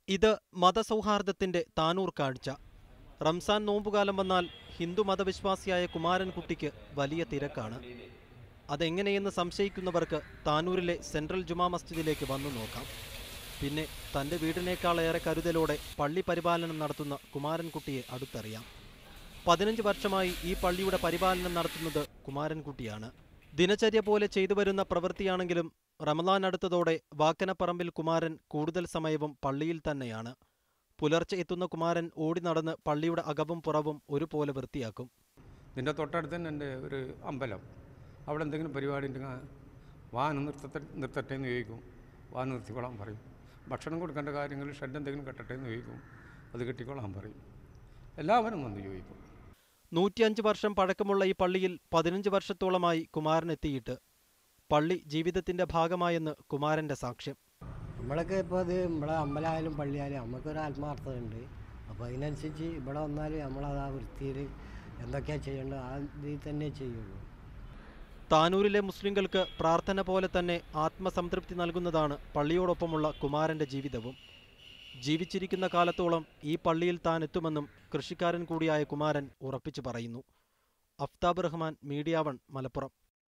ഇത് മതസൗഹാർദ്ദത്തിന്റെ താനൂർ കാഴ്ച. റംസാൻ നോമ്പുകാലം വന്നാൽ ഹിന്ദു മതവിശ്വാസിയായ കുമാരൻകുട്ടിക്ക് വലിയ തിരക്കാണ്. അതെങ്ങനെയെന്ന് സംശയിക്കുന്നവർക്ക് താനൂരിലെ സെൻട്രൽ ജുമാ മസ്ജിദിലേക്ക് വന്നു നോക്കാം. പിന്നെ തൻ്റെ വീടിനേക്കാളേറെ കരുതലോടെ പള്ളി പരിപാലനം നടത്തുന്ന കുമാരൻകുട്ടിയെ അടുത്തറിയാം. 15 വർഷമായി ഈ പള്ളിയുടെ പരിപാലനം നടത്തുന്നത് കുമാരൻകുട്ടിയാണ്. ദിനചര്യ പോലെ ചെയ്തു വരുന്ന പ്രവൃത്തിയാണെങ്കിലും റമദാൻ അടുത്തതോടെ വാക്കനപ്പറമ്പിൽ കുമാരൻ കൂടുതൽ സമയവും പള്ളിയിൽ തന്നെയാണ്. പുലർച്ചെ എത്തുന്ന കുമാരൻ ഓടി നടന്ന് പള്ളിയുടെ അകവും പുറവും ഒരുപോലെ വൃത്തിയാക്കും. ഇതിൻ്റെ തൊട്ടടുത്ത് തന്നെ എൻ്റെ ഒരു അമ്പലം, അവിടെ എന്തെങ്കിലും പരിപാടി ഉണ്ടെങ്കിൽ വാഹനം നിർത്തട്ടെ എന്ന് ചോദിക്കും, വാഹനം നിർത്തിക്കോളാൻ പറയും. ഭക്ഷണം കൊടുക്കേണ്ട കാര്യങ്ങൾ ഷെഡ് എന്തെങ്കിലും കെട്ടട്ടെ എന്ന് ചോദിക്കും, അത് കെട്ടിക്കോളാൻ പറയും. എല്ലാവരും വന്ന് ചോദിക്കും. 105 വർഷം പഴക്കമുള്ള ഈ പള്ളിയിൽ 15 വർഷത്തോളമായി കുമാരൻ എത്തിയിട്ട്. പള്ളി ജീവിതത്തിൻ്റെ ഭാഗമായെന്ന് കുമാരൻ്റെ സാക്ഷ്യം. നമ്മളൊക്കെ ഇപ്പോൾ അത് നമ്മളെ അമ്പലമായാലും പള്ളിയായാലും നമുക്കൊരു ആത്മാർത്ഥതയുണ്ട്. അപ്പോൾ അതിനനുസരിച്ച് ഇവിടെ വന്നാൽ നമ്മളത് ആ വൃത്തിയിൽ എന്തൊക്കെയാണ് ചെയ്യേണ്ടത് ആ ഇതിൽ തന്നെ ചെയ്യുള്ളൂ. താനൂരിലെ മുസ്ലിങ്ങൾക്ക് പ്രാർത്ഥന പോലെ തന്നെ ആത്മസംതൃപ്തി നൽകുന്നതാണ് പള്ളിയോടൊപ്പമുള്ള കുമാരൻ്റെ ജീവിതവും. ജീവിച്ചിരിക്കുന്ന കാലത്തോളം ഈ പള്ളിയിൽ താൻ എത്തുമെന്നും കൃഷിക്കാരൻ കൂടിയായ കുമാരൻ ഉറപ്പിച്ചു പറയുന്നു. അഫ്താബ് റഹ്മാൻ, മീഡിയ 1, മലപ്പുറം.